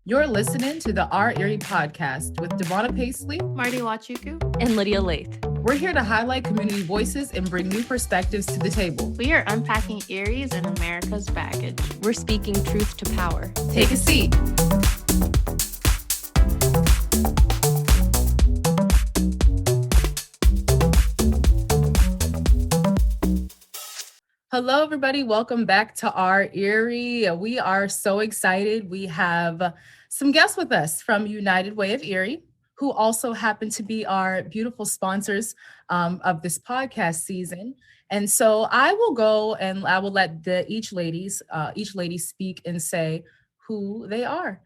You're listening to the Our Erie podcast with DaVona Pacley, Marty Nwachukwu, and Lydia Laythe. We're here to highlight community voices and bring new perspectives to the table. We are unpacking Erie's and America's baggage. We're speaking truth to power. Take a seat. Hello, everybody. Welcome back to Our Erie. We are so excited. We have some guests with us from United Way of Erie, who also happen to be our beautiful sponsors of this podcast season. And so I will go and I will let each lady speak and say who they are.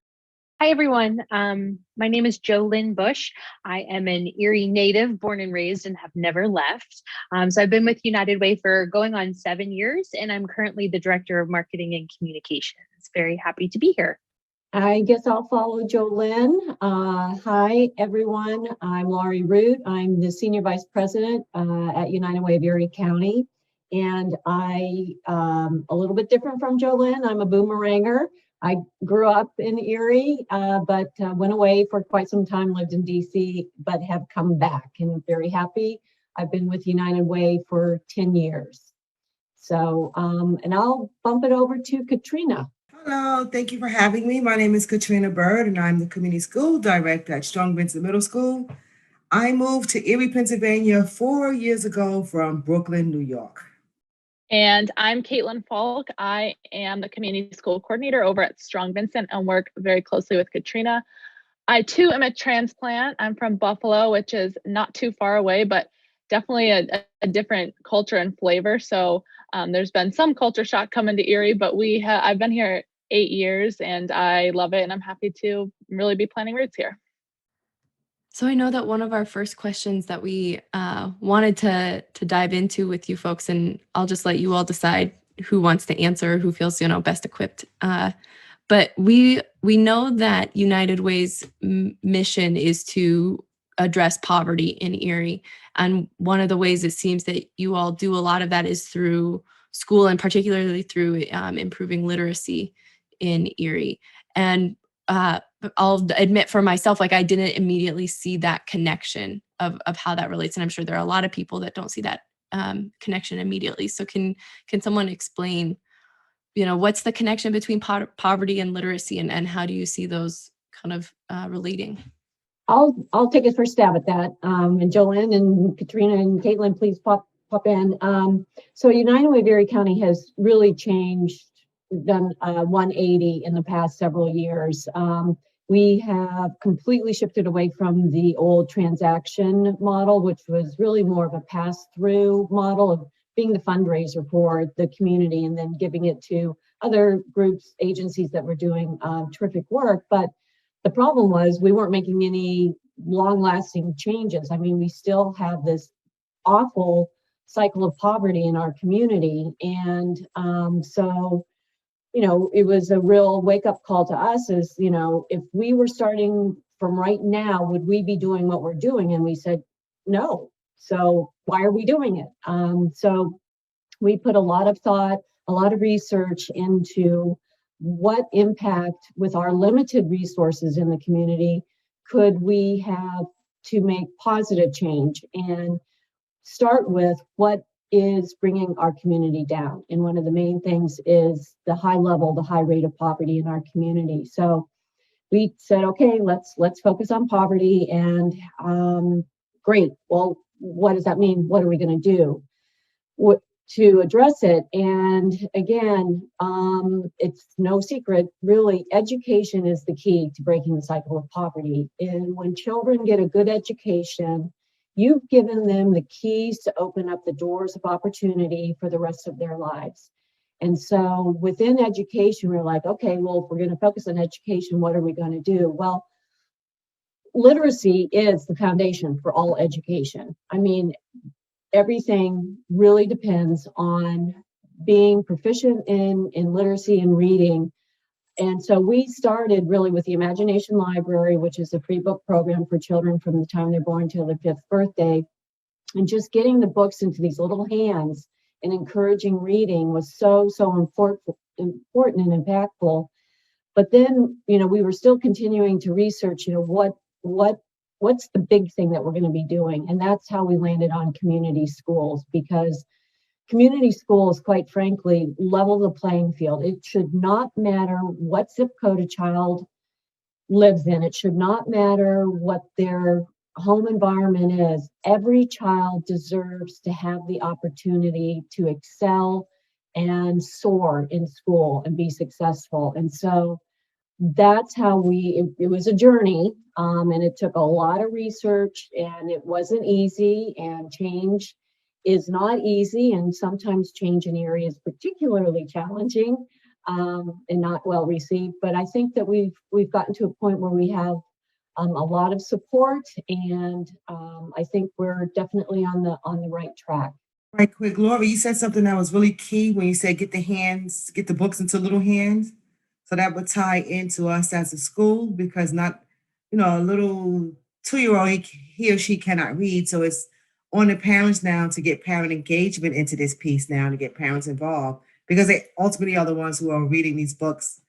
Hi, everyone. My name is JoLynn Bush. I am an Erie native, born and raised, and have never left. So I've been with United Way for going on 7 years, and I'm currently the Director of Marketing and Communications. Very happy to be here. I guess I'll follow JoLynn. Hi, everyone. I'm Laurie Root. I'm the Senior Vice President at United Way of Erie County. And I, a little bit different from JoLynn, I'm a boomeranger. I grew up in Erie, but went away for quite some time, lived in DC, but have come back and I'm very happy. I've been with United Way for 10 years. So, and I'll bump it over to Katrina. Hello, thank you for having me. My name is Katrina Bird, and I'm the Community School Director at Strong Vincent Middle School. I moved to Erie, Pennsylvania 4 years ago from Brooklyn, New York. And I'm Caitlin Falk. I am the Community School Coordinator over at Strong Vincent and work very closely with Katrina. I, too, am a transplant. I'm from Buffalo, which is not too far away, but definitely a different culture and flavor. So there's been some culture shock coming to Erie, but I've been here 8 years and I love it. And I'm happy to really be planting roots here. So I know that one of our first questions that we wanted to dive into with you folks, and I'll just let you all decide who wants to answer, who feels, best equipped. But we know that United Way's mission is to address poverty in Erie. And one of the ways it seems that you all do a lot of that is through school and particularly through improving literacy in Erie. And I'll admit for myself, I didn't immediately see that connection of how that relates. And I'm sure there are a lot of people that don't see that connection immediately. So can someone explain, what's the connection between poverty and literacy and how do you see those kind of relating? I'll take a first stab at that. And JoLynn and Katrina and Caitlin, please pop in. So United Way of Erie County has really done 180 in the past several years. We have completely shifted away from the old transaction model, which was really more of a pass-through model of being the fundraiser for the community and then giving it to other groups, agencies that were doing terrific work. But the problem was we weren't making any long-lasting changes. I mean, we still have this awful cycle of poverty in our community. And so it was a real wake-up call to us is, if we were starting from right now, would we be doing what we're doing? And we said, no. So why are we doing it? So we put a lot of thought, a lot of research into what impact with our limited resources in the community could we have to make positive change and start with what is bringing our community down. And one of the main things is the high rate of poverty in our community. So we said, okay, let's focus on poverty and great. Well, what does that mean? What are we going to do to address it? And again, it's no secret, really, education is the key to breaking the cycle of poverty. And when children get a good education, you've given them the keys to open up the doors of opportunity for the rest of their lives. And so within education, we're like, okay, well, if we're going to focus on education, what are we going to do? Well, literacy is the foundation for all education. I mean, everything really depends on being proficient in literacy and reading. And so we started really with the Imagination Library, which is a free book program for children from the time they're born till their 5th birthday. And just getting the books into these little hands and encouraging reading was so important and impactful. But then, we were still continuing to research, what's the big thing that we're going to be doing? And that's how we landed on community schools, because community schools, quite frankly, level the playing field. It should not matter what zip code a child lives in. It should not matter what their home environment is. Every child deserves to have the opportunity to excel and soar in school and be successful. And so that's how it was a journey, and it took a lot of research, and it wasn't easy, and change is not easy, and sometimes change in Erie is particularly challenging, and not well received. But I think that we've gotten to a point where we have a lot of support, and I think we're definitely on the right track. Right quick, Laura, you said something that was really key when you said get the books into little hands. So that would tie into us as a school, because not, a little 2-year-old, he or she cannot read. So it's on the parents now to get parent engagement into this piece now, to get parents involved, because they ultimately are the ones who are reading these books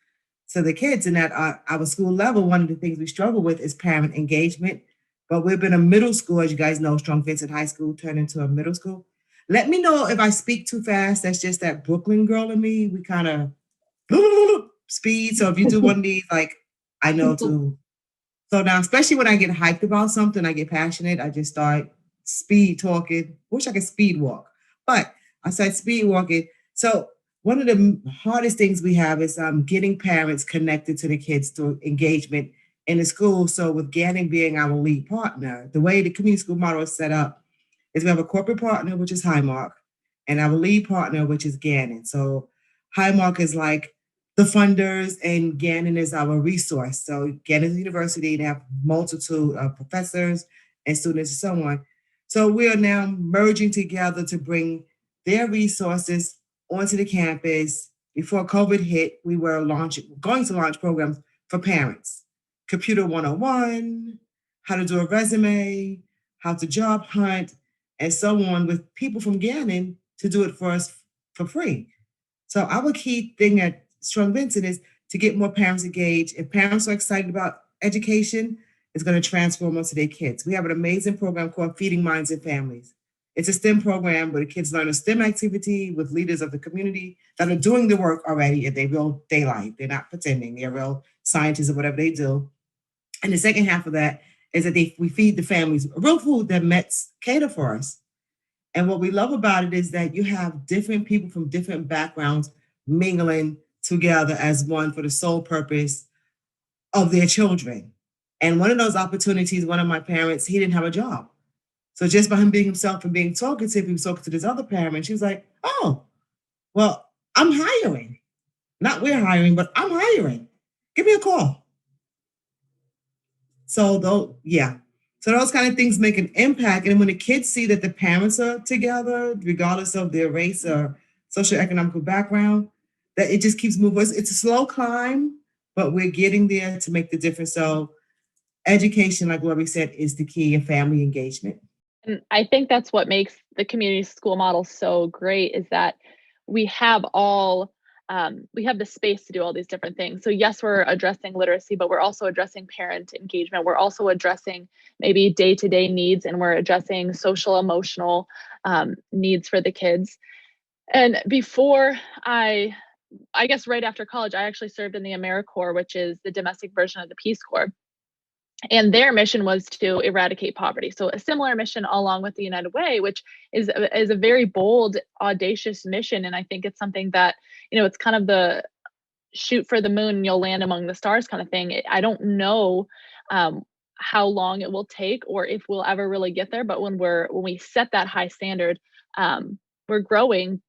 to the kids. And at our school level, one of the things we struggle with is parent engagement. But we've been a middle school, as you guys know, Strong Vincent High School turned into a middle school. Let me know if I speak too fast. That's just that Brooklyn girl in me. We kind of speed. So if you do one of these, I know to slow down, especially when I get hyped about something, I get passionate. I just start speed talking. Wish I could speed walk, but I said speed walking. So one of the hardest things we have is getting parents connected to the kids through engagement in the school. So with Gannon being our lead partner, the way the community school model is set up is we have a corporate partner, which is Highmark, and our lead partner, which is Gannon. So Highmark is like the funders, and Gannon is our resource. So Gannon is a university, they have multitude of professors and students and so on. So we are now merging together to bring their resources onto the campus. Before COVID hit, we were going to launch programs for parents. Computer 101, how to do a resume, how to job hunt, and so on, with people from Gannon to do it for us for free. So our key thing at Strong Vincent is to get more parents engaged. If parents are excited about education, it's going to transform onto their kids. We have an amazing program called Feeding Minds and Families. It's a STEM program where the kids learn a STEM activity with leaders of the community that are doing the work already in their real daylight. They're not pretending. They're real scientists or whatever they do. And the second half of that is that we feed the families real food that Mets cater for us. And what we love about it is that you have different people from different backgrounds mingling together as one for the sole purpose of their children. And one of those opportunities, one of my parents, he didn't have a job. So just by him being himself and being talkative, he was talking to this other parent. She was like, oh, well, I'm hiring. Not we're hiring, but I'm hiring. Give me a call. So those kind of things make an impact. And when the kids see that the parents are together, regardless of their race or socioeconomic background, that it just keeps moving. It's a slow climb, but we're getting there to make the difference. So education, like Lori said, is the key, and family engagement. And I think that's what makes the community school model so great, is that we have the space to do all these different things. So yes, we're addressing literacy, but we're also addressing parent engagement. We're also addressing maybe day-to-day needs, and we're addressing social, emotional needs for the kids. And before I guess right after college, I actually served in the AmeriCorps, which is the domestic version of the Peace Corps. And their mission was to eradicate poverty. So a similar mission along with the United Way, which is a very bold, audacious mission. And I think it's something that, it's kind of the shoot for the moon and you'll land among the stars kind of thing. I don't know how long it will take or if we'll ever really get there. But when we set that high standard, we're growing.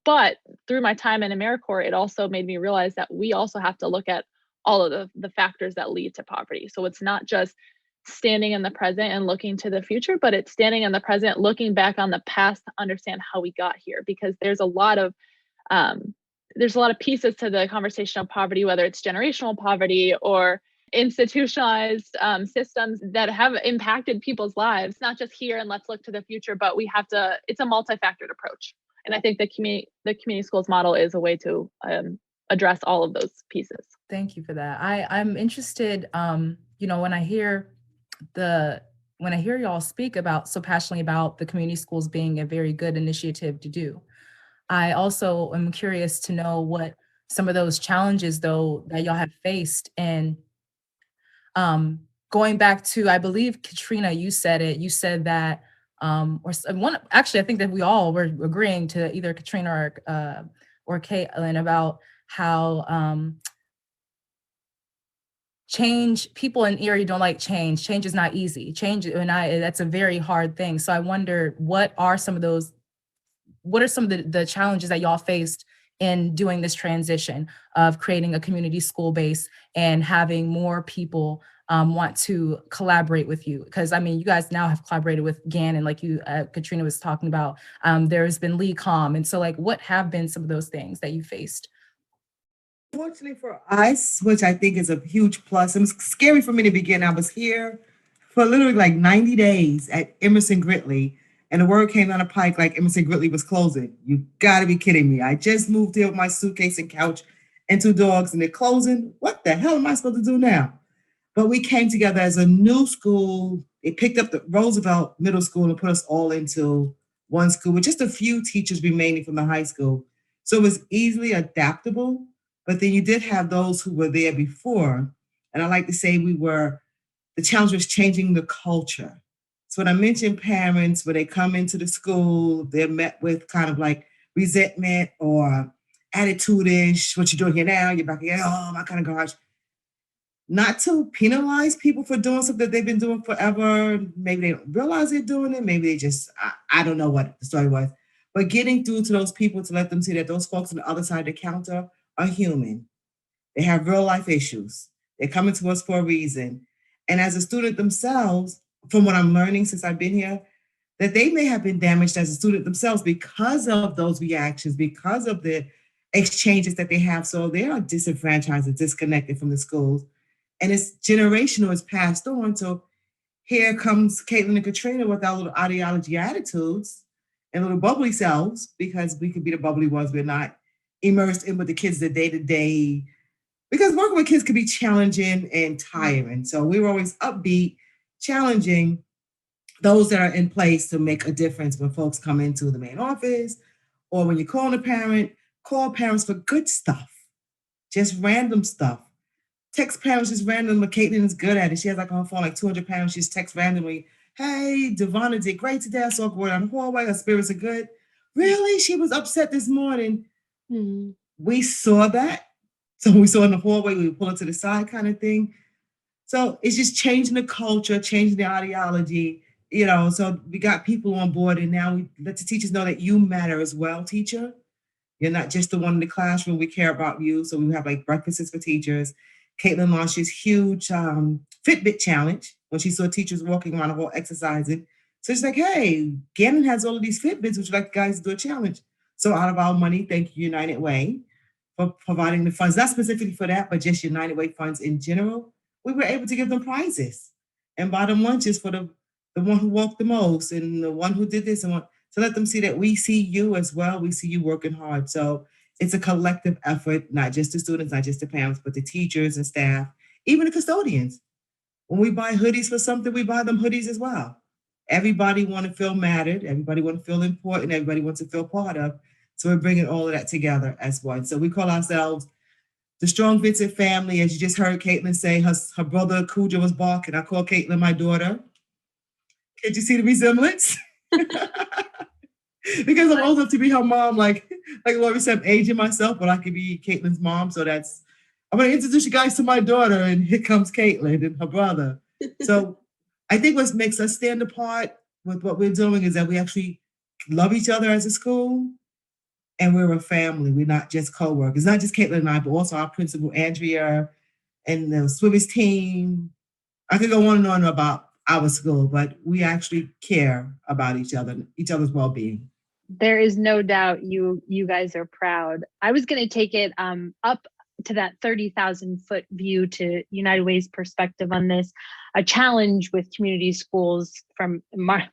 But through my time in AmeriCorps, it also made me realize that we also have to look at all of the factors that lead to poverty. So it's not just standing in the present and looking to the future, but it's standing in the present, looking back on the past to understand how we got here, because there's a lot of pieces to the conversation of poverty, whether it's generational poverty or institutionalized systems that have impacted people's lives, not just here and let's look to the future, but we have to, it's a multifactored approach. And I think the community schools model is a way to address all of those pieces. Thank you for that. I'm interested, when I hear y'all speak about so passionately about the community schools being a very good initiative to do. I also am curious to know what some of those challenges though that y'all have faced. And going back to, I believe Katrina, you said that actually I think that we all were agreeing to either Katrina or Caitlin about how people in Erie don't like change. Change is not easy. That's a very hard thing. So I wonder, what are some of the challenges that y'all faced in doing this transition of creating a community school base and having more people want to collaborate with you? Because I mean, you guys now have collaborated with GAN, and like you, Katrina was talking about, there's been LECOM. And so like, what have been some of those things that you faced? Fortunately for us, which I think is a huge plus, it was scary for me to begin. I was here for literally like 90 days at Emerson Gridley, and the word came down the pike like Emerson Gridley was closing. You gotta be kidding me. I just moved here with my suitcase and couch and 2 dogs, and they're closing. What the hell am I supposed to do now? But we came together as a new school. It picked up the Roosevelt Middle School and put us all into one school with just a few teachers remaining from the high school. So it was easily adaptable. But then you did have those who were there before. And I like to say the challenge was changing the culture. So when I mentioned parents, when they come into the school, they're met with kind of like resentment or attitude-ish. What you doing here now? You're back here, oh, my kind of gosh. Not to penalize people for doing something that they've been doing forever. Maybe they don't realize they're doing it. Maybe they just, I don't know what the story was. But getting through to those people to let them see that those folks on the other side of the counter are human. They have real life issues. They're coming to us for a reason. And as a student themselves, from what I'm learning since I've been here, that they may have been damaged as a student themselves because of those reactions, because of the exchanges that they have. So they are disenfranchised and disconnected from the schools. And it's generational, it's passed on. So here comes Caitlin and Katrina with our little ideology attitudes and little bubbly selves, because we could be the bubbly ones. We're not immersed in with the kids the day-to-day, because working with kids can be challenging and tiring. So we were always upbeat, challenging those that are in place to make a difference when folks come into the main office, or when you're calling a parent, call parents for good stuff, just random stuff. Text parents just randomly. Caitlin is good at it. She has like on her phone like 200 parents. She just texts randomly, hey, DaVona did great today. I saw her going down the hallway. Her spirits are good. Really? She was upset this morning. Mm-hmm. We saw that. So we saw in the hallway, we would pull it to the side kind of thing. So it's just changing the culture, changing the ideology, so we got people on board, and now we let the teachers know that you matter as well, teacher. You're not just the one in the classroom. We care about you. So we have like breakfasts for teachers. Caitlin launched this huge Fitbit challenge when she saw teachers walking around the hall exercising. So she's like, hey, Gannon has all of these Fitbits. Would you like guys to do a challenge? So out of our money, thank you, United Way, for providing the funds, not specifically for that, but just United Way funds in general. We were able to give them prizes and buy them lunches for the one who walked the most and the one who did this, and to let them see that we see you as well. We see you working hard. So it's a collective effort, not just the students, not just the parents, but the teachers and staff, even the custodians. When we buy hoodies for something, we buy them hoodies as well. Everybody want to feel mattered. Everybody want to feel important. Everybody wants to feel part of. So we're bringing all of that together as one. So we call ourselves the Strong Vincent family. As you just heard Caitlin say, her brother Cujo was barking. I call Caitlin my daughter. Can't you see the resemblance? Because I'm old enough to be her mom, like Lori said, I'm aging myself, but I could be Caitlin's mom. So I'm going to introduce you guys to my daughter, and here comes Caitlin and her brother. So I think what makes us stand apart with what we're doing is that we actually love each other as a school, and we're a family. We're not just co-workers. It's not just Caitlin and I, but also our principal, Andrea, and the Swimmers team. I could go on and on about our school, but we actually care about each other's well-being. There is no doubt you guys are proud. I was going to take it up to that 30,000 foot view to United Way's perspective on this, a challenge with community schools from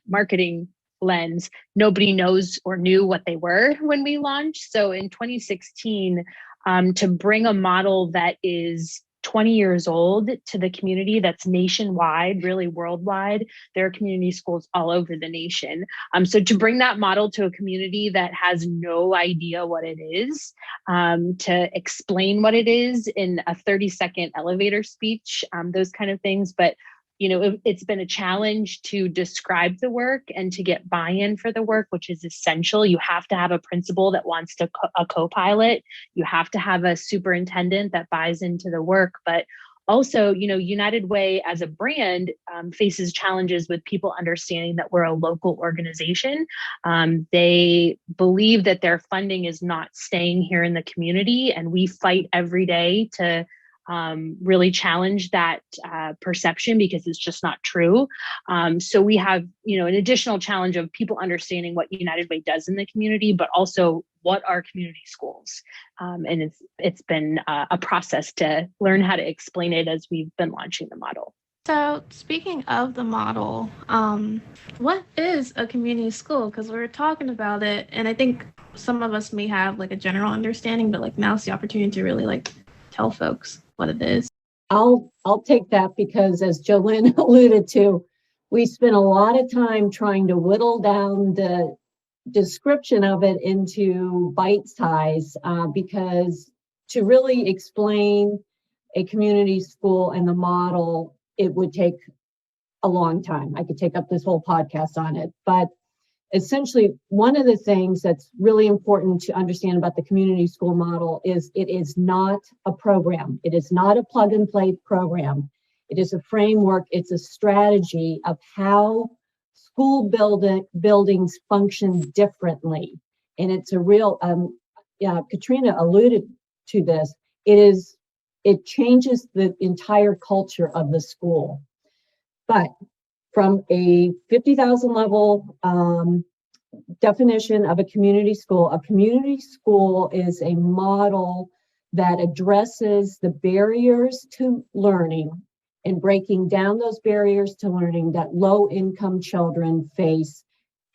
marketing lens, nobody knows or knew what they were when we launched. So in 2016, to bring a model that is 20 years old to the community that's nationwide, really worldwide. There are community schools all over the nation. So to bring that model to a community that has no idea what it is, to explain what it is in a 30-second elevator speech, those kind of things. But it's been a challenge to describe the work and to get buy-in for the work, which is essential. You have to have a principal that wants to a co-pilot. You have to have a superintendent that buys into the work. But also, United Way as a brand faces challenges with people understanding that we're a local organization. They believe that their funding is not staying here in the community, and we fight every day to really challenge that perception, because it's just not true. So we have, an additional challenge of people understanding what United Way does in the community, but also what are community schools. And it's been a process to learn how to explain it as we've been launching the model. So speaking of the model, what is a community school? Because we were talking about it, and I think some of us may have like a general understanding, but like now's the opportunity to really tell folks what it is. I'll take that, because as Jolynn alluded to, we spent a lot of time trying to whittle down the description of it into bite size, because to really explain a community school and the model, it would take a long time. I could take up this whole podcast on it, but essentially, one of the things that's really important to understand about the community school model is it is not a program. It is not a plug and play program. It is a framework. It's a strategy of how school buildings function differently. And it's a real, Katrina alluded to this. It changes the entire culture of the school. But from a 50,000 level definition of a community school is a model that addresses the barriers to learning and breaking down those barriers to learning that low-income children face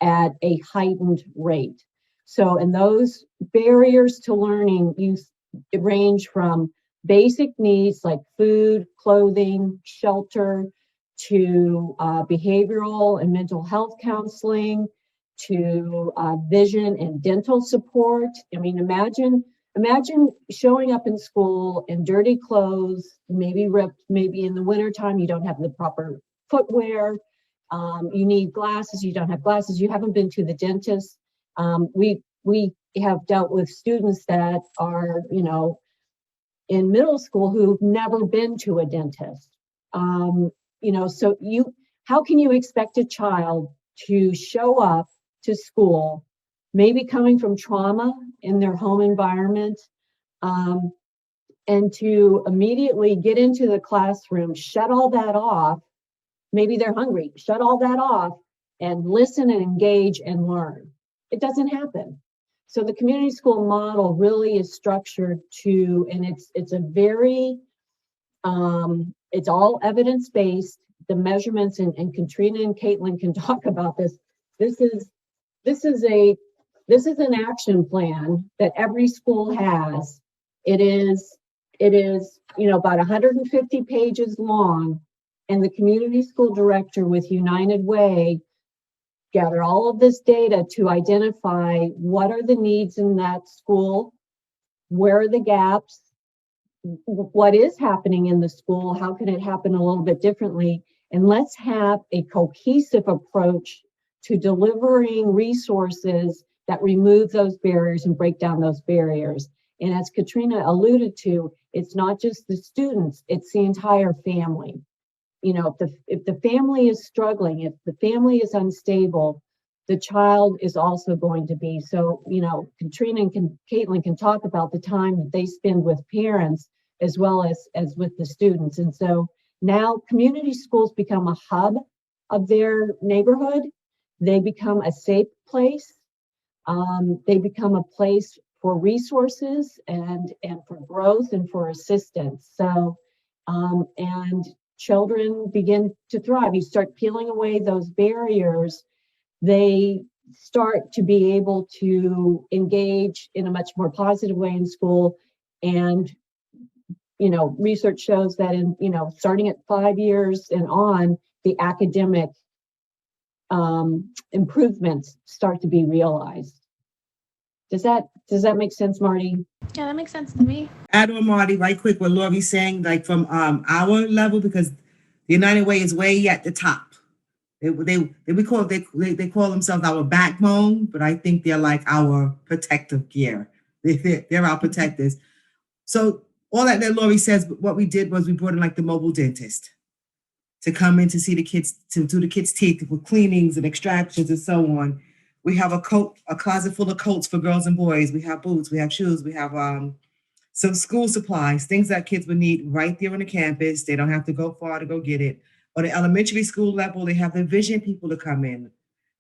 at a heightened rate. So, and those barriers to learning range from basic needs like food, clothing, shelter, to behavioral and mental health counseling, to vision and dental support. I mean, imagine showing up in school in dirty clothes, maybe ripped, maybe in the wintertime, you don't have the proper footwear, you need glasses, you don't have glasses, you haven't been to the dentist. We have dealt with students that are, in middle school who've never been to a dentist. So how can you expect a child to show up to school, maybe coming from trauma in their home environment, and to immediately get into the classroom, shut all that off, maybe they're hungry, shut all that off and listen and engage and learn? It doesn't happen. So the community school model really is structured to, and it's a very, it's all evidence-based. The measurements, and Katrina and Caitlin can talk about this. This is an action plan that every school has. It is about 150 pages long, and the community school director with United Way gather all of this data to identify what are the needs in that school, where are the gaps, what is happening in the school, how can it happen a little bit differently, and let's have a cohesive approach to delivering resources that remove those barriers and break down those barriers. And as Katrina alluded to, it's not just the students, it's the entire family. If the family is struggling, if the family is unstable, the child is also going to be. So, Katrina and Caitlin can talk about the time that they spend with parents as well as with the students. And so now community schools become a hub of their neighborhood. They become a safe place. They become a place resources and for growth and for assistance. So, and children begin to thrive. You start peeling away those barriers, they start to be able to engage in a much more positive way in school. And, research shows that starting at 5 years and on, the academic improvements start to be realized. Does that make sense, Marty? Yeah, that makes sense to me. Add on, Marty, right quick, what Lori's saying, like from our level, because the United Way is way at the top. They call themselves our backbone, but I think they're like our protective gear. They're our protectors. So all that Lori says, what we did was we brought in like the mobile dentist to come in to see the kids, to do the kids' teeth with cleanings and extractions and so on. We have a closet full of coats for girls and boys. We have boots, we have shoes, we have some school supplies, things that kids would need right there on the campus. They don't have to go far to go get it. On the elementary school level, they have the vision people to come in.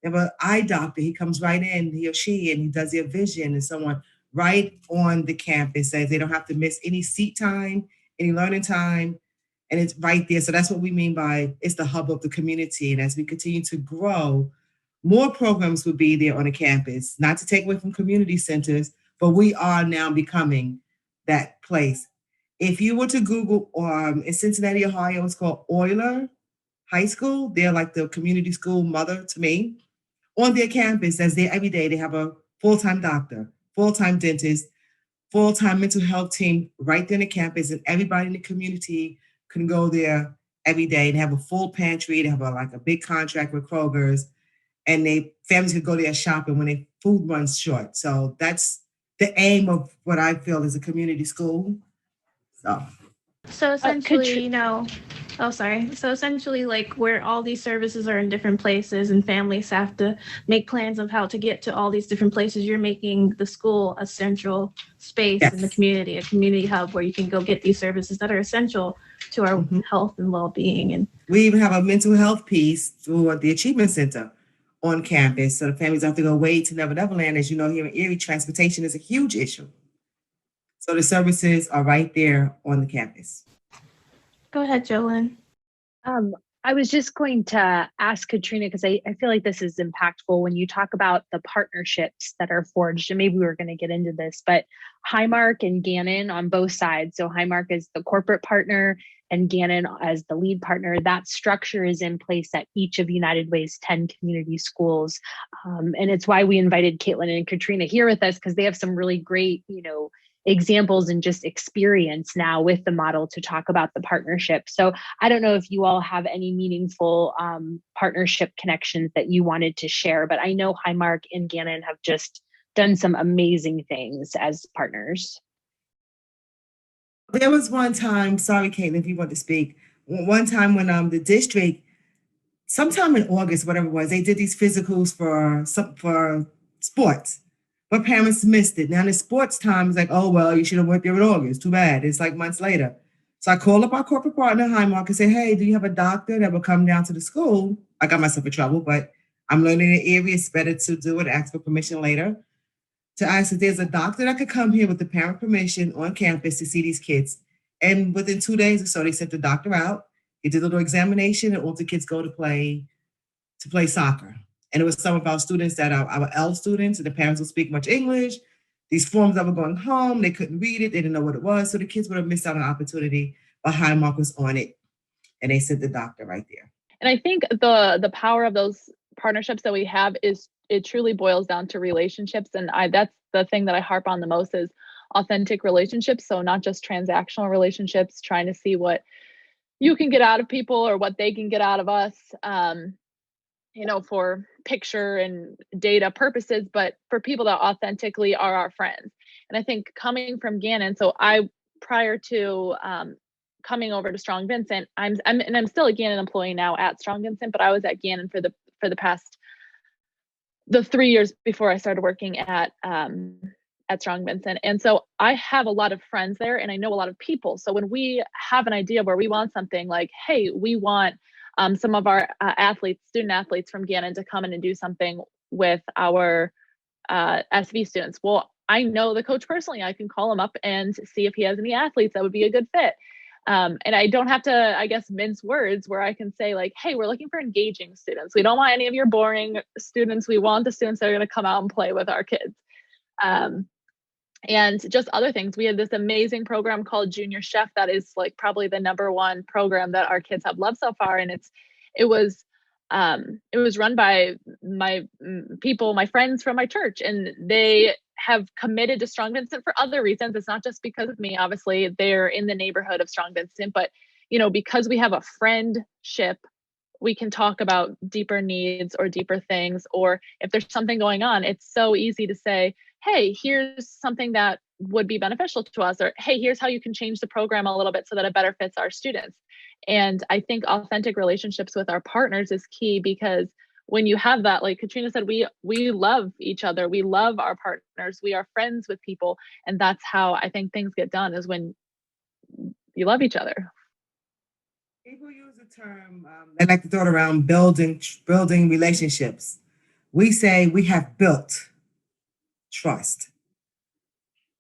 They have an eye doctor. He comes right in, he or she, and he does their vision and so on right on the campus. So they don't have to miss any seat time, any learning time, and it's right there. So that's what we mean by it's the hub of the community. And as we continue to grow, more programs will be there on the campus, not to take away from community centers, but we are now becoming that place. If you were to Google in Cincinnati, Ohio, it's called Euler High School. They're like the community school mother to me. On their campus, as they every day, they have a full-time doctor, full-time dentist, full-time mental health team right there on the campus, and everybody in the community can go there every day and have a full pantry. They have a big contract with Kroger's, and families could go there shopping when their food runs short. So that's the aim of what I feel is a community school. So essentially, So essentially, like where all these services are in different places and families have to make plans of how to get to all these different places, you're making the school a central space in the community, a community hub where you can go get these services that are essential to our health and well-being. And we even have a mental health piece through the Achievement Center on campus. So the families have to go way to Never Neverland. As you know, here in Erie, transportation is a huge issue. So the services are right there on the campus. Go ahead, Jolyn. I was just going to ask Katrina, because I feel like this is impactful when you talk about the partnerships that are forged, and maybe we were going to get into this, but Highmark and Gannon on both sides. So Highmark is the corporate partner and Gannon as the lead partner. That structure is in place at each of United Way's 10 community schools. And it's why we invited Caitlin and Katrina here with us, because they have some really great, examples and just experience now with the model to talk about the partnership. So I don't know if you all have any meaningful partnership connections that you wanted to share, but I know Highmark and Gannon have just done some amazing things as partners. There was one time, sorry, Caitlin, if you want to speak, one time when the district, sometime in August, whatever it was, they did these physicals for sports. But parents missed it. Now the sports time is like, oh, well, you should have went there in August. Too bad. It's like months later. So I called up our corporate partner, Highmark, and said, hey, do you have a doctor that will come down to the school? I got myself in trouble, but I'm learning the area. It's better to do it, ask for permission later. To ask if there's a doctor that could come here with the parent permission on campus to see these kids. And within 2 days or so, they sent the doctor out. He did a little examination, and all the kids go to play soccer. And it was some of our students that are our L students, and the parents don't speak much English. These forms that were going home, they couldn't read it. They didn't know what it was. So the kids would have missed out on an opportunity, but Highmark was on it. And they sent the doctor right there. And I think the power of those partnerships that we have is it truly boils down to relationships. And that's the thing that I harp on the most is authentic relationships. So not just transactional relationships, trying to see what you can get out of people or what they can get out of us. For picture and data purposes, but for people that authentically are our friends. And I think coming from Gannon, so prior to coming over to Strong Vincent, I'm still a Gannon employee now at Strong Vincent, but I was at Gannon for the past 3 years before I started working at Strong Vincent. And so I have a lot of friends there, and I know a lot of people. So when we have an idea where we want something like, hey, we want some of our student athletes from Gannon to come in and do something with our SV students. Well, I know the coach personally. I can call him up and see if he has any athletes that would be a good fit. And I don't have to, I guess, mince words, where I can say like, hey, we're looking for engaging students. We don't want any of your boring students. We want the students that are going to come out and play with our kids. And just other things. We had this amazing program called Junior Chef that is like probably the #1 program that our kids have loved so far. And it was run by my people, my friends from my church, and they have committed to Strong Vincent for other reasons. It's not just because of me. Obviously, they're in the neighborhood of Strong Vincent, but because we have a friendship, we can talk about deeper needs or deeper things, or if there's something going on, it's so easy to say, hey, here's something that would be beneficial to us, or hey, here's how you can change the program a little bit so that it better fits our students. And I think authentic relationships with our partners is key, because when you have that, like Katrina said, we love each other. We love our partners. We are friends with people. And that's how I think things get done, is when you love each other. People use the term, they like to throw it around, building relationships. We say we have built trust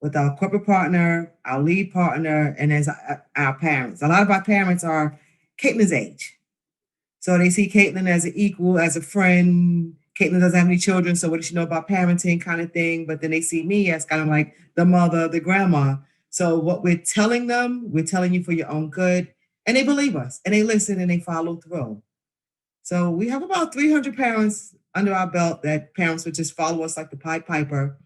with our corporate partner, our lead partner, and as our parents. A lot of our parents are Caitlin's age. So they see Caitlin as an equal, as a friend. Caitlin doesn't have any children, so what does she know about parenting, kind of thing. But then they see me as kind of like the mother, the grandma. So what we're telling them, we're telling you for your own good. And they believe us, and they listen, and they follow through. So we have about 300 parents under our belt that parents would just follow us like the Pied Piper.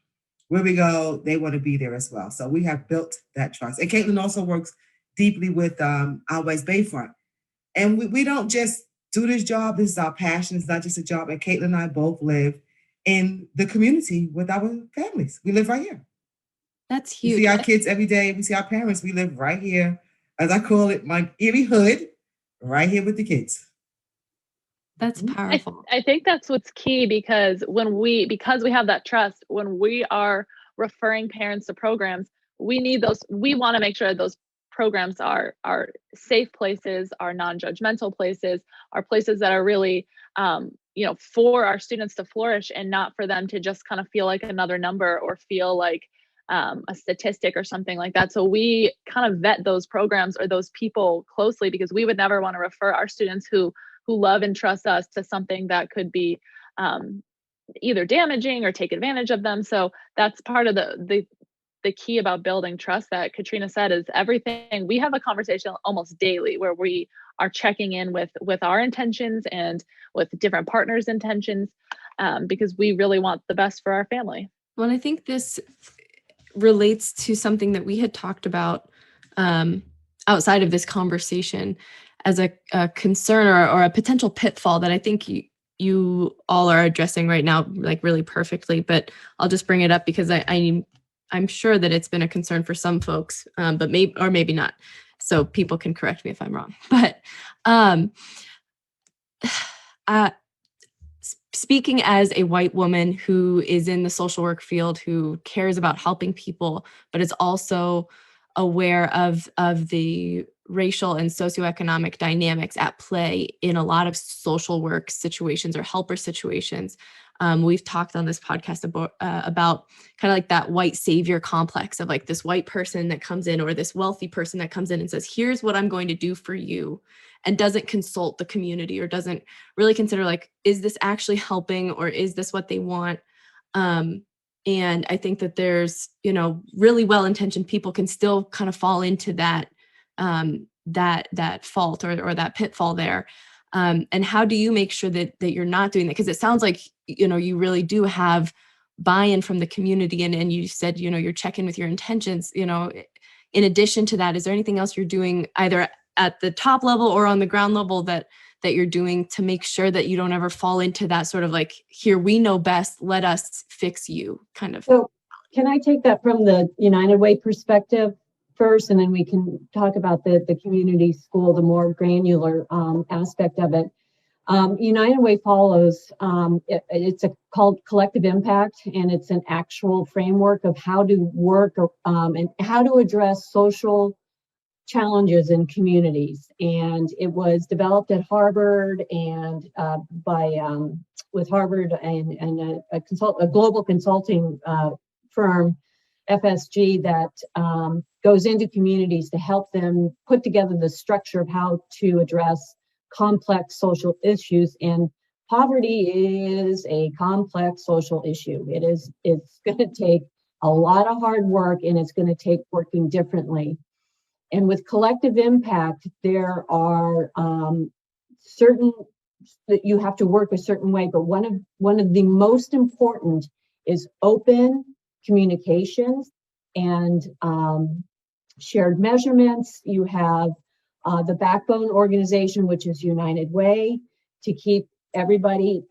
Where we go, they want to be there as well. So we have built that trust. And Caitlin also works deeply with our West Bayfront. And we don't just do this job. This is our passion. It's not just a job. And Caitlin and I both live in the community with our families. We live right here. That's huge. We see our kids every day. We see our parents. We live right here. As I call it, my Erie hood, right here with the kids. That's powerful. I think that's what's key, because we have that trust, when we are referring parents to programs, we want to make sure those programs are safe places, are non-judgmental places, are places that are really, for our students to flourish, and not for them to just kind of feel like another number or feel like a statistic or something like that. So we kind of vet those programs or those people closely, because we would never want to refer our students who love and trust us to something that could be either damaging or take advantage of them. So that's part of the key about building trust that Katrina said, is everything. We have a conversation almost daily where we are checking in with our intentions and with different partners' intentions, because we really want the best for our family. Well, I think this relates to something that we had talked about outside of this conversation as a concern or a potential pitfall that I think you all are addressing right now, like really perfectly. But I'll just bring it up because I'm sure that it's been a concern for some folks, but maybe not. So people can correct me if I'm wrong. But speaking as a white woman who is in the social work field, who cares about helping people, but is also aware of the racial and socioeconomic dynamics at play in a lot of social work situations or helper situations. We've talked on this podcast about kind of like that white savior complex of like this white person that comes in, or this wealthy person that comes in and says, here's what I'm going to do for you, and doesn't consult the community or doesn't really consider like, is this actually helping, or is this what they want? And I think that there's, really well-intentioned people can still kind of fall into that fault or that pitfall there. And how do you make sure that you're not doing that? Because it sounds like, you really do have buy-in from the community, and you said, you're checking with your intentions. In addition to that, is there anything else you're doing either at the top level or on the ground level that you're doing to make sure that you don't ever fall into that sort of like, here, we know best, let us fix you kind of? So can I take that from the United Way perspective first, and then we can talk about the community school, the more granular aspect of it. United Way follows, it's called Collective Impact, and it's an actual framework of how to work and how to address social challenges in communities. And it was developed at Harvard and with Harvard and a global consulting firm FSG that goes into communities to help them put together the structure of how to address complex social issues. And poverty is a complex social issue. It's going to take a lot of hard work, and it's going to take working differently. And with collective impact, there are certain that you have to work a certain way, but one of the most important is open communications and shared measurements. You have the backbone organization, which is United Way, to keep everybody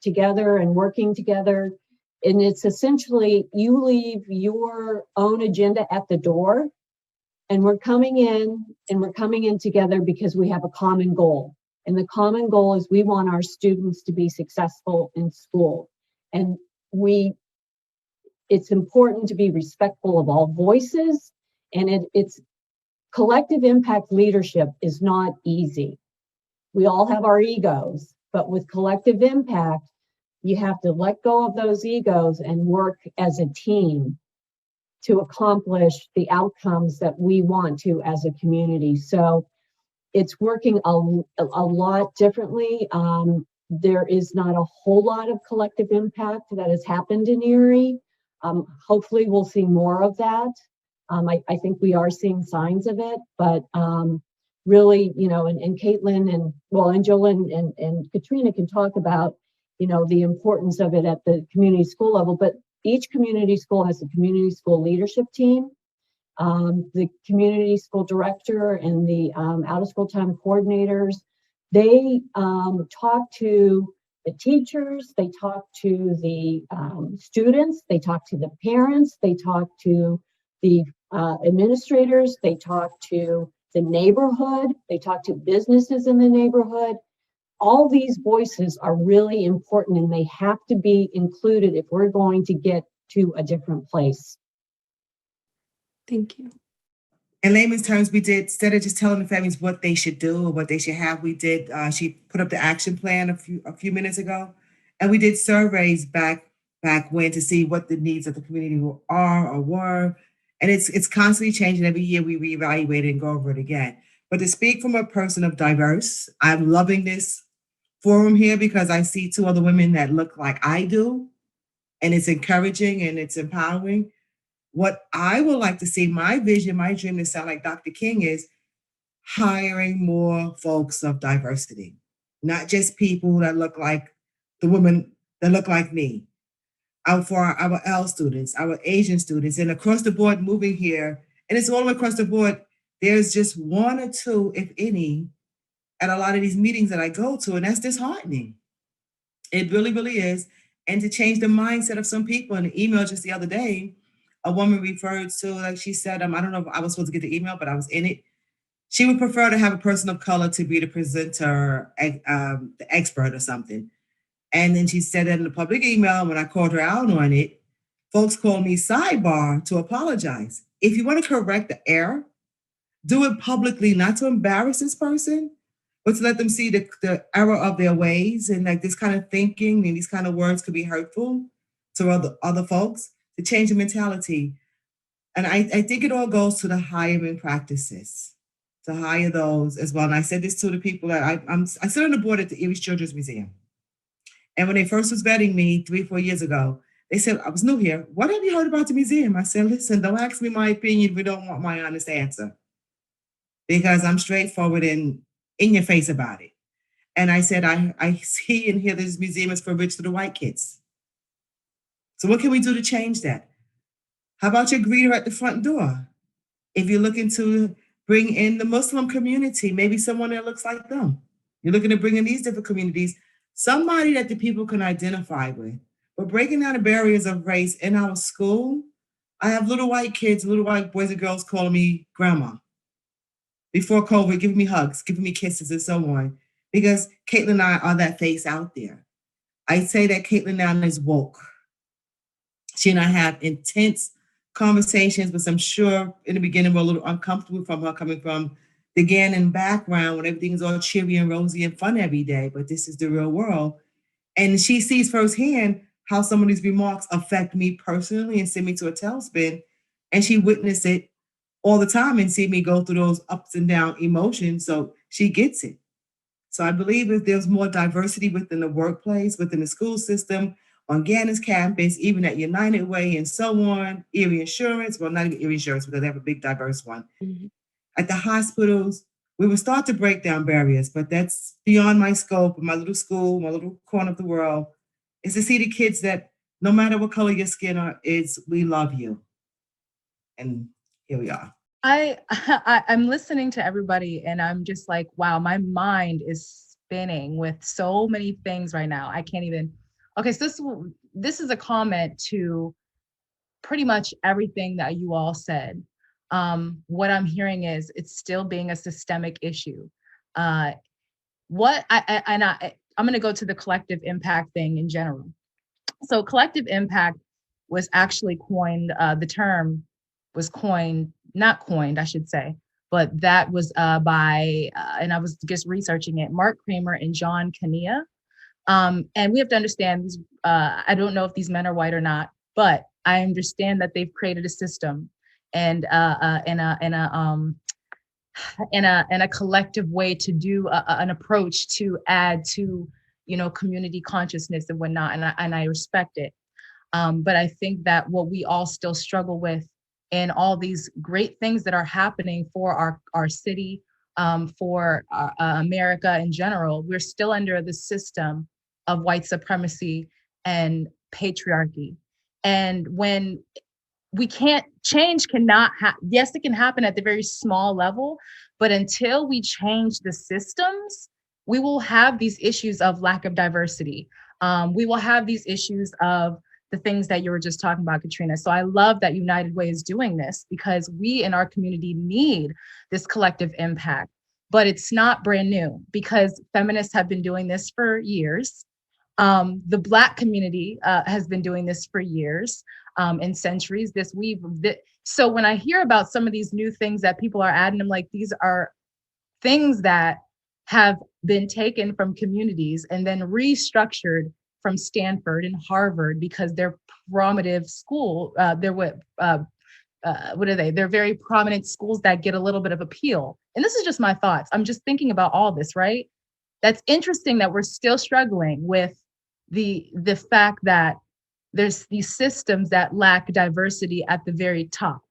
together and working together. And it's essentially you leave your own agenda at the door, and we're coming in together because we have a common goal. And the common goal is we want our students to be successful in school. And it's important to be respectful of all voices, and it's collective impact leadership is not easy. We all have our egos, but with collective impact, you have to let go of those egos and work as a team to accomplish the outcomes that we want to as a community. So it's working a lot differently. There is not a whole lot of collective impact that has happened in Erie. Hopefully we'll see more of that. I think we are seeing signs of it, but really, and Caitlin and Jolyn and Katrina can talk about, the importance of it at the community school level, but each community school has a community school leadership team. The community school director and the out of school time coordinators, they talk to the teachers, they talk to the students, they talk to the parents, they talk to the administrators, they talk to the neighborhood, they talk to businesses in the neighborhood. All these voices are really important, and they have to be included if we're going to get to a different place. Thank you. In layman's terms, we did, instead of just telling the families what they should do or what they should have, we did, she put up the action plan a few minutes ago, and we did surveys back when to see what the needs of the community are or were. And it's constantly changing. Every year we reevaluate it and go over it again. But to speak from a person of diverse, I'm loving this forum here because I see two other women that look like I do, and it's encouraging and it's empowering. What I would like to see, my vision, my dream, to sound like Dr. King, is hiring more folks of diversity, not just people that look like the women that look like me. For our L students, our Asian students, and across the board moving here, and it's all across the board, there's just one or two, if any, at a lot of these meetings that I go to, and that's disheartening. It really, really is. And to change the mindset of some people. In an email just the other day, a woman referred to, like she said, I don't know if I was supposed to get the email, but I was in it. She would prefer to have a person of color to be the presenter, the expert or something. And then she said that in the public email. When I called her out on it, folks called me sidebar to apologize. If you want to correct the error, do it publicly, not to embarrass this person, but to let them see the error of their ways. And like this kind of thinking and these kind of words could be hurtful to other folks, to change the mentality. And I think it all goes to the hiring practices, to hire those as well. And I said this to the people that I sit on the board at the Erie Children's Museum. And when they first was vetting me 3-4 years ago, they said, I was new here. What have you heard about the museum? I said, listen, don't ask me my opinion if you don't want my honest answer. Because I'm straightforward and in your face about it. And I said, I see and hear this museum is for rich little white kids. So what can we do to change that? How about your greeter at the front door? If you're looking to bring in the Muslim community, maybe someone that looks like them. You're looking to bring in these different communities, somebody that the people can identify with. But breaking down the barriers of race in our school, I have little white kids, little white boys and girls calling me grandma. Before COVID, giving me hugs, giving me kisses and so on. Because Caitlin and I are that face out there. I say that Caitlin now is woke. She and I have intense conversations, but I'm sure in the beginning we're a little uncomfortable from her coming from the Gannon background when everything is all cheery and rosy and fun every day, but this is the real world. And she sees firsthand how some of these remarks affect me personally and send me to a tailspin. And she witnessed it all the time and see me go through those ups and down emotions. So she gets it. So I believe if there's more diversity within the workplace, within the school system, on Gannon's campus, even at United Way and so on, Erie Insurance, well, not even Erie Insurance because they have a big diverse one. Mhm. At the hospitals, we will start to break down barriers, but that's beyond my scope, my little school, my little corner of the world, is to see the kids that no matter what color your skin is, we love you. And here we are. I'm listening to everybody and I'm just like, wow, my mind is spinning with so many things right now. I can't even. Okay, so this is a comment to pretty much everything that you all said. What I'm hearing is it's still being a systemic issue. I'm going to go to the collective impact thing in general. So collective impact was actually coined, the term was coined, not coined, I should say, but that was by, and I was just researching it, Mark Kramer and John Kania. And we have to understand, I don't know if these men are white or not, but I understand that they've created a system and a collective way to do an approach to add to, community consciousness and whatnot. And I respect it. But I think that what we all still struggle with and all these great things that are happening for our city, for America in general, we're still under the system of white supremacy and patriarchy. And when we can't, change cannot, yes, it can happen at the very small level, but until we change the systems, we will have these issues of lack of diversity. We will have these issues of the things that you were just talking about, Katrina. So I love that United Way is doing this because we in our community need this collective impact, but it's not brand new because feminists have been doing this for years. The Black community has been doing this for years and centuries. So when I hear about some of these new things that people are adding, I'm like, these are things that have been taken from communities and then restructured from Stanford and Harvard because they're prominent school. What are they? They're very prominent schools that get a little bit of appeal. And this is just my thoughts. I'm just thinking about all this, right? That's interesting that we're still struggling with the fact that there's these systems that lack diversity at the very top.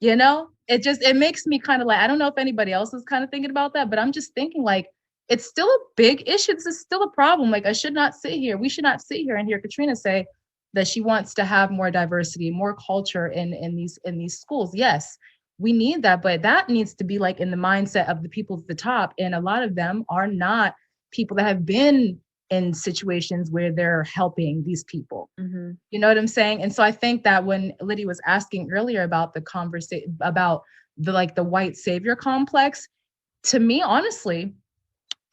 It makes me kind of like, I don't know if anybody else is kind of thinking about that, but I'm just thinking like, it's still a big issue. This is still a problem. Like we should not sit here and hear Katrina say that she wants to have more diversity, more culture in these schools. Yes, we need that, but that needs to be like in the mindset of the people at the top. And a lot of them are not people that have been in situations where they're helping these people. Mm-hmm. You know what I'm saying? And so I think that when Lydia was asking earlier about the conversation about the white savior complex, to me, honestly,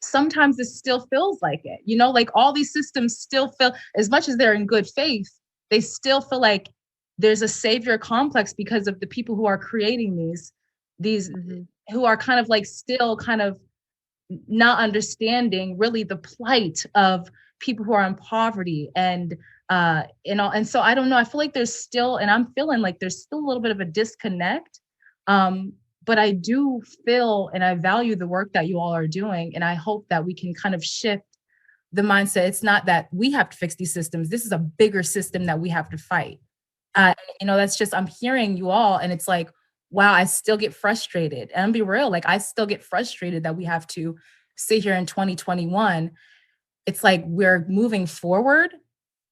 sometimes it still feels like it, like all these systems still feel, as much as they're in good faith, they still feel like there's a savior complex because of the people who are creating these mm-hmm. who are kind of like still kind of not understanding really the plight of people who are in poverty and so I don't know, I feel like there's still, and I'm feeling like there's still a little bit of a disconnect. But I do feel and I value the work that you all are doing. And I hope that we can kind of shift the mindset. It's not that we have to fix these systems. This is a bigger system that we have to fight. That's just, I'm hearing you all and it's like, wow, I still get frustrated. And I'll be real, like I still get frustrated that we have to sit here in 2021. It's like we're moving forward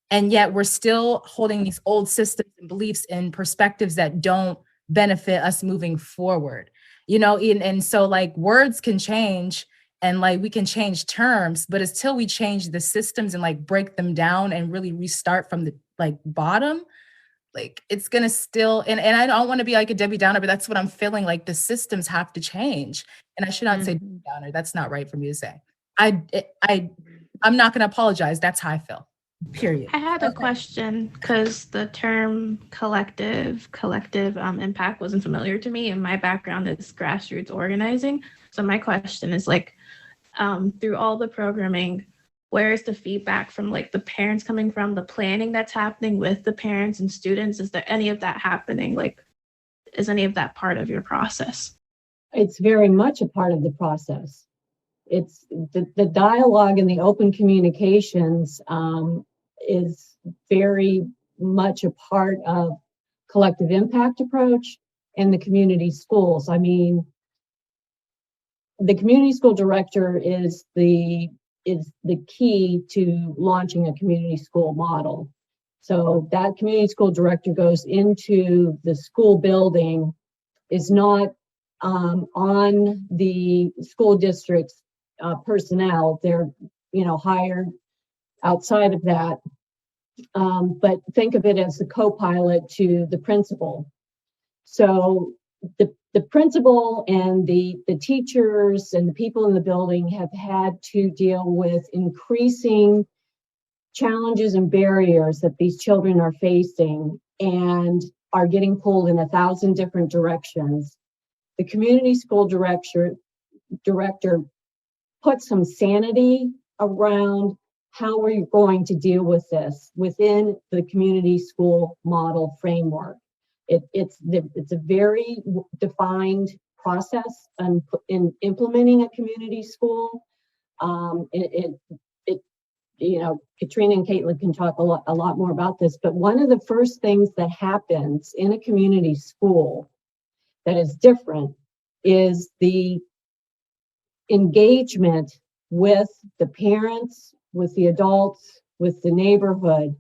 and yet we're still holding these old systems and beliefs and perspectives that don't benefit us moving forward, and so like words can change and like we can change terms, but until we change the systems and like break them down and really restart from the like bottom, like it's gonna still, and I don't want to be like a Debbie Downer, but that's what I'm feeling, like the systems have to change. And I should not say Debbie Downer, that's not right for me to say. I'm not gonna apologize, that's how I feel. Period. I had a question because the term collective impact wasn't familiar to me, and my background is grassroots organizing. So my question is like, through all the programming, where is the feedback from like the parents coming from, the planning that's happening with the parents and students? Is there any of that happening? Like, is any of that part of your process? It's very much a part of the process. It's the dialogue and the open communications is very much a part of collective impact approach and the community schools. I mean, the community school director is the key to launching a community school model. So that community school director goes into the school building, is not on the school district's personnel. They're, hired outside of that. But think of it as the co-pilot to the principal. So the principal and the teachers and the people in the building have had to deal with increasing challenges and barriers that these children are facing and are getting pulled in 1,000 different directions. The community school director put some sanity around how we're going to deal with this within the community school model framework. It's a very defined process in implementing a community school. Katrina and Caitlin can talk a lot more about this, but one of the first things that happens in a community school that is different is the engagement with the parents, with the adults, with the neighborhood,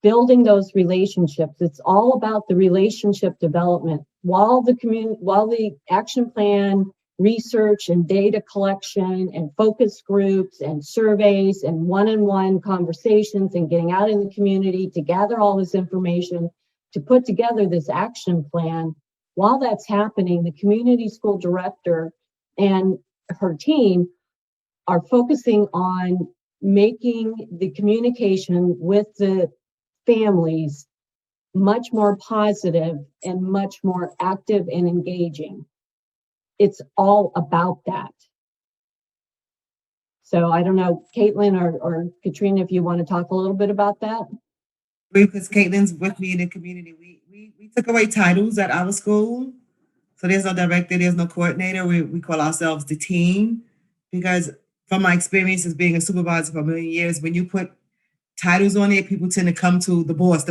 building those relationships. It's all about the relationship development. While the action plan, research and data collection and focus groups and surveys and one-on-one conversations and getting out in the community to gather all this information to put together this action plan, while that's happening, the community school director and her team are focusing on making the communication with the families much more positive and much more active and engaging. It's all about that. So I don't know, Caitlin or Katrina, if you want to talk a little bit about that. Because Caitlin's with me in the community. We took away titles at our school. So there's no director, there's no coordinator. We call ourselves the team, because from my experience as being a supervisor for a million years, when you put titles on it, people tend to come to the boss.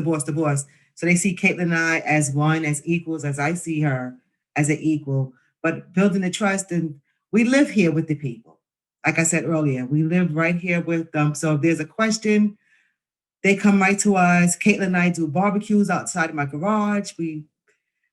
So they see Caitlin and I as one, as equals, as I see her as an equal. But building the trust, and we live here with the people. Like I said earlier, we live right here with them. So if there's a question, they come right to us. Caitlin and I do barbecues outside of my garage. We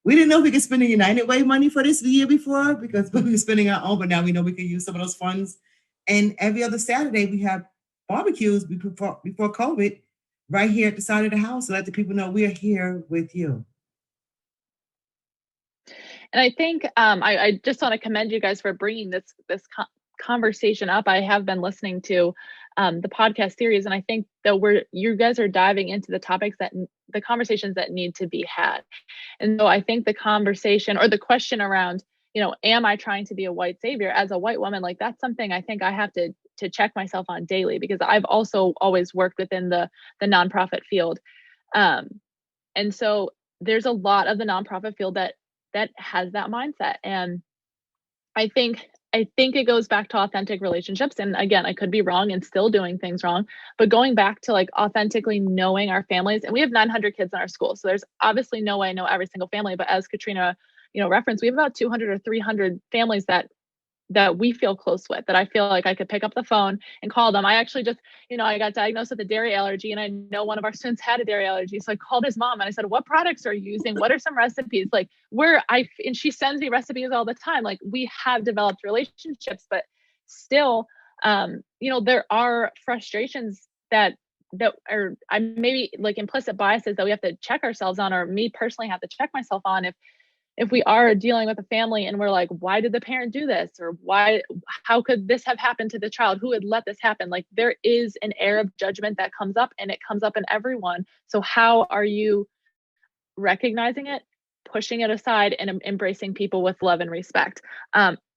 didn't know we could spend the United Way money for this the year before because we were spending our own, but now we know we can use some of those funds. And every other Saturday we have barbecues before COVID right here at the side of the house to let the people know we're here with you. And I think I just want to commend you guys for bringing this conversation up. I have been listening to the podcast series, and I think that you guys are diving into the topics the conversations that need to be had. And so I think the conversation or the question around, am I trying to be a white savior as a white woman? Like, that's something I think I have to check myself on daily, because I've also always worked within the nonprofit field. And so there's a lot of the nonprofit field that has that mindset. And I think it goes back to authentic relationships. And again, I could be wrong and still doing things wrong, but going back to like authentically knowing our families. And we have 900 kids in our school, so there's obviously no way I know every single family. But as Katrina, referenced, we have about 200 or 300 families that we feel close with, that I feel like I could pick up the phone and call them. I actually just, I got diagnosed with a dairy allergy, and I know one of our students had a dairy allergy. So I called his mom and I said, what products are you using? What are some recipes? Like and she sends me recipes all the time. Like, we have developed relationships, but still, there are frustrations that are maybe like implicit biases that we have to check ourselves on, or me personally have to check myself on if we are dealing with a family and we're like, why did the parent do this? Or how could this have happened to the child? Who would let this happen? Like, there is an air of judgment that comes up, and it comes up in everyone. So how are you recognizing it, pushing it aside, and embracing people with love and respect?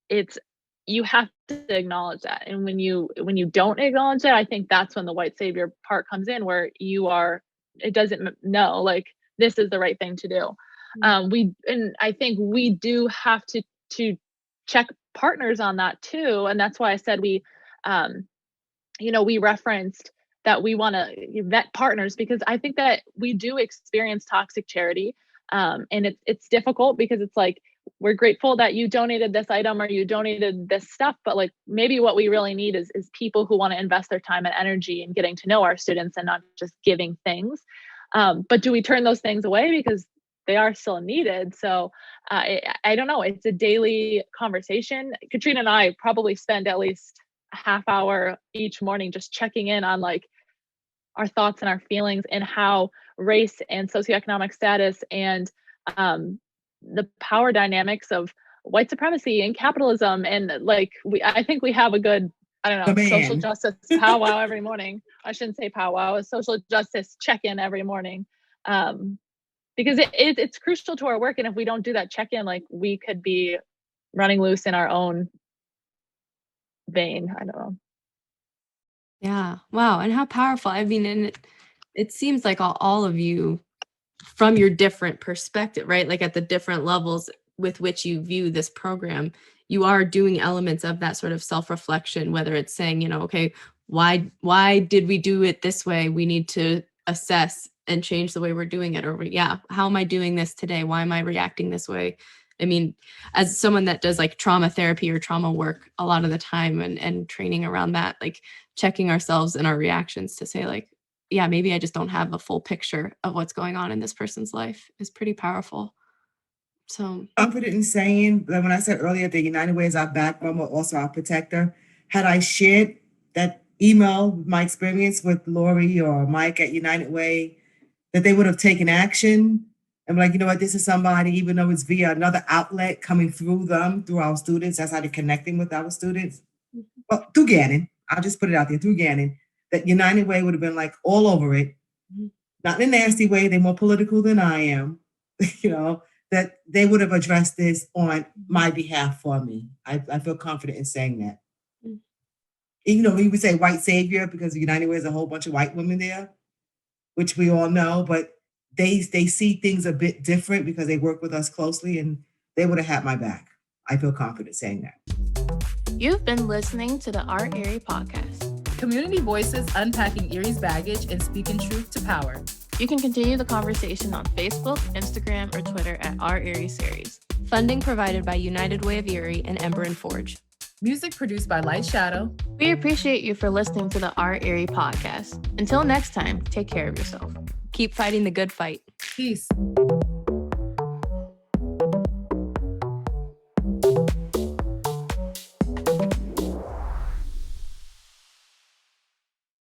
It's you have to acknowledge that. And when you don't acknowledge it, I think that's when the white savior part comes in, where it doesn't know, like, this is the right thing to do. And I think we do have to check partners on that too. And that's why I said we referenced that we want to vet partners, because I think that we do experience toxic charity. And it's difficult, because it's like, we're grateful that you donated this item or you donated this stuff, but like, maybe what we really need is people who want to invest their time and energy in getting to know our students and not just giving things. But do we turn those things away because they are still needed? So I don't know. It's a daily conversation. Katrina and I probably spend at least a half hour each morning just checking in on like our thoughts and our feelings, and how race and socioeconomic status and the power dynamics of white supremacy and capitalism, and like I think we have a good, I don't know, social justice powwow every morning. I shouldn't say powwow, a social justice check-in every morning, because it's crucial to our work. And if we don't do that check-in, like, we could be running loose in our own vein. I don't know. Yeah. Wow. And how powerful. I mean, and it seems like all of you, from your different perspective, right? Like at the different levels with which you view this program, you are doing elements of that sort of self-reflection, whether it's saying, okay, why did we do it this way? We need to assess and change the way we're doing it. Or how am I doing this today? Why am I reacting this way? I mean, as someone that does like trauma therapy or trauma work a lot of the time, and training around that, like checking ourselves and our reactions to say like, yeah, maybe I just don't have a full picture of what's going on in this person's life is pretty powerful. So confident in saying, like when I said earlier, the United Way is our backbone, but also our protector. Had I shared that email, my experience with Lori or Mike at United Way, that they would have taken action. I'm like, you know what, this is somebody, even though it's via another outlet coming through them, through our students, that's how they're connecting with our students. Well, through Gannon, I'll just put it out there, through Gannon, that United Way would have been like all over it. Not in a nasty way, they're more political than I am, that they would have addressed this on my behalf for me. I feel confident in saying that. Even though we would say white savior, because United Way is a whole bunch of white women there, which we all know, but they see things a bit different because they work with us closely, and they would have had my back. I feel confident saying that. You've been listening to the Our Erie podcast. Community voices unpacking Erie's baggage and speaking truth to power. You can continue the conversation on Facebook, Instagram, or Twitter at Our Erie Series. Funding provided by United Way of Erie and Ember+Forge. Music produced by Light Shadow. We appreciate you for listening to the Our Erie podcast. Until next time, take care of yourself. Keep fighting the good fight. Peace.